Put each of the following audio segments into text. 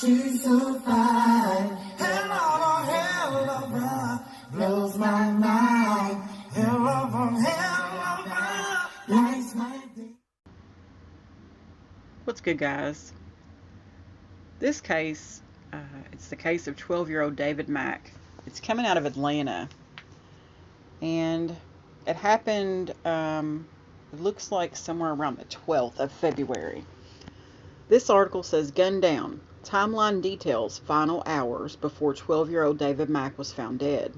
she's so fine. Hell of a ride, blows my mind. Hell of a ride, lights my day. What's good, guys? This case, it's the case of 12-year-old David Mack. It's coming out of Atlanta, and it happened, it looks like somewhere around the 12th of February. This article says, gunned down. Timeline details final hours before 12-year-old David Mack was found dead.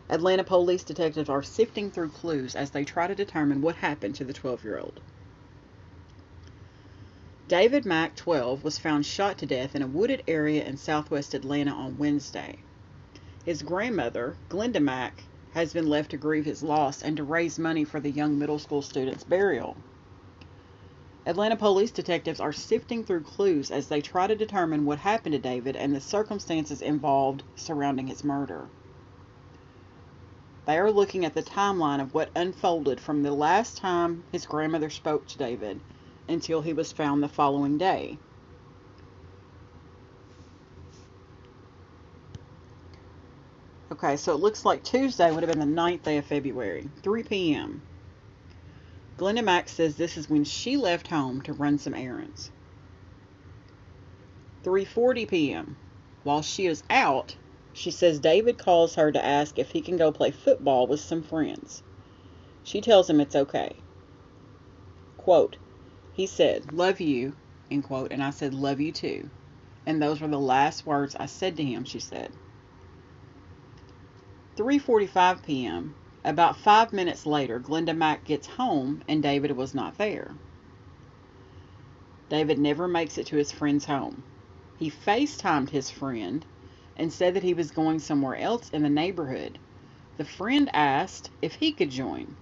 Atlanta police detectives are sifting through clues as they try to determine what happened to the 12-year-old. David Mack, 12, was found shot to death in a wooded area in southwest Atlanta on Wednesday. His grandmother, Glenda Mack, has been left to grieve his loss and to raise money for the young middle school student's burial. Atlanta police detectives are sifting through clues as they try to determine what happened to David and the circumstances involved surrounding his murder. They are looking at the timeline of what unfolded from the last time his grandmother spoke to David until he was found the following day. Okay, so it looks like Tuesday would have been the 9th day of February, 3 p.m. Glenda Mack says this is when she left home to run some errands. 3:40 p.m. While she is out, she says David calls her to ask if he can go play football with some friends. She tells him it's okay. Quote, he said, "Love you," end quote, and I said, "Love you too." And those were the last words I said to him, she said. 3:45 p.m. About 5 minutes later, Glenda Mack gets home and David was not there. David never makes it to his friend's home. He FaceTimed his friend and said that he was going somewhere else in the neighborhood. The friend asked if he could join.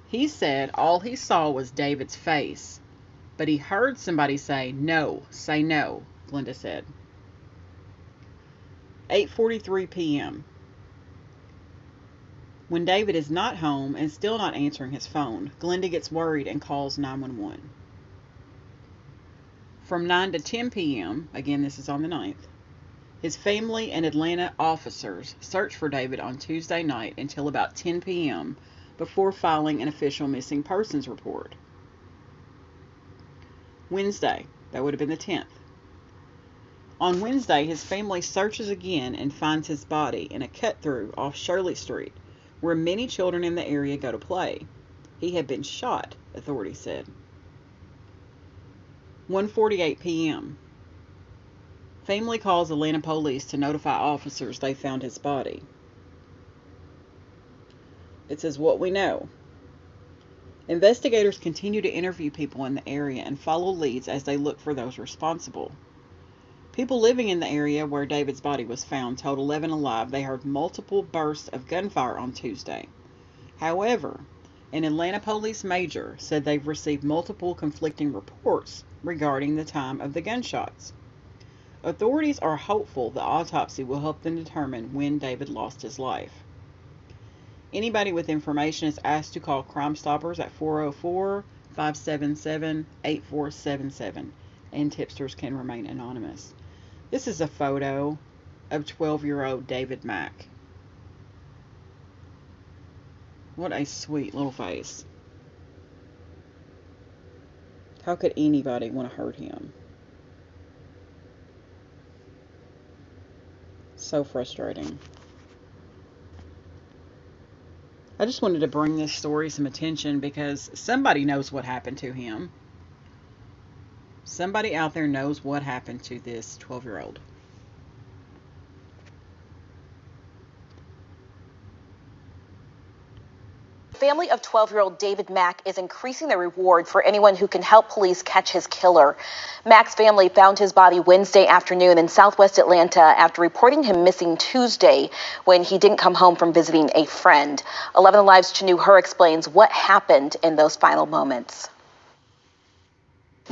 He said all he saw was David's face, but he heard somebody say no, Glenda said. 8:43 p.m. When David is not home and still not answering his phone, Glenda gets worried and calls 911. From 9 to 10 p.m., again this is on the 9th, his family and Atlanta officers search for David on Tuesday night until about 10 p.m. before filing an official missing persons report. Wednesday, that would have been the 10th. On Wednesday, his family searches again and finds his body in a cut-through off Shirley Street, where many children in the area go to play. He had been shot, authorities said. 1:48 p.m. Family calls Atlanta police to notify officers they found his body. It says, what we know. Investigators continue to interview people in the area and follow leads as they look for those responsible. People living in the area where David's body was found told 11 Alive they heard multiple bursts of gunfire on Tuesday. However, an Atlanta police major said they've received multiple conflicting reports regarding the time of the gunshots. Authorities are hopeful the autopsy will help them determine when David lost his life. Anybody with information is asked to call Crime Stoppers at 404-577-8477, and tipsters can remain anonymous. This is a photo of 12-year-old David Mack. What a sweet little face. How could anybody want to hurt him? So frustrating. I just wanted to bring this story some attention because somebody knows what happened to him. Somebody out there knows what happened to this 12-year-old. The family of 12-year-old David Mack is increasing the reward for anyone who can help police catch his killer. Mack's family found his body Wednesday afternoon in southwest Atlanta after reporting him missing Tuesday when he didn't come home from visiting a friend. 11 Alive's Chanu Hur explains what happened in those final moments.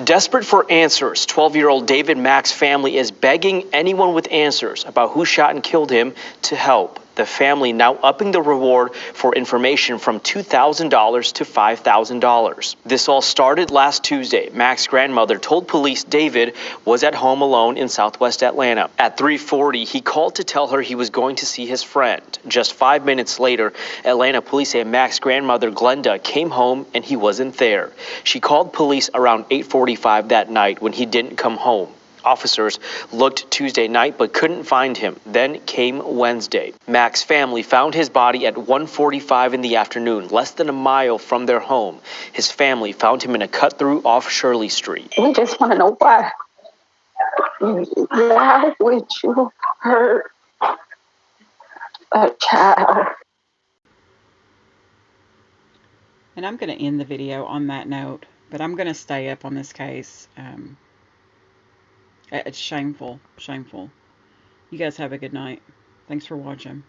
Desperate for answers, 12-year-old David Mack's family is begging anyone with answers about who shot and killed him to help. The family now upping the reward for information from $2,000 to $5,000. This all started last Tuesday. Mac's grandmother told police David was at home alone in Southwest Atlanta. At 3:40, he called to tell her he was going to see his friend. Just 5 minutes later, Atlanta police say Mac's grandmother Glenda came home and he wasn't there. She called police around 8:45 that night when he didn't come home. Officers looked Tuesday night but couldn't find him. Then came Wednesday. Mac's family found his body at 1:45 in the afternoon, less than a mile from their home. His family found him in a cut-through off Shirley Street. We just want to know why. Why would you hurt a child? And I'm going to end the video on that note, but I'm going to stay up on this case. It's shameful, shameful. You guys have a good night. Thanks for watching.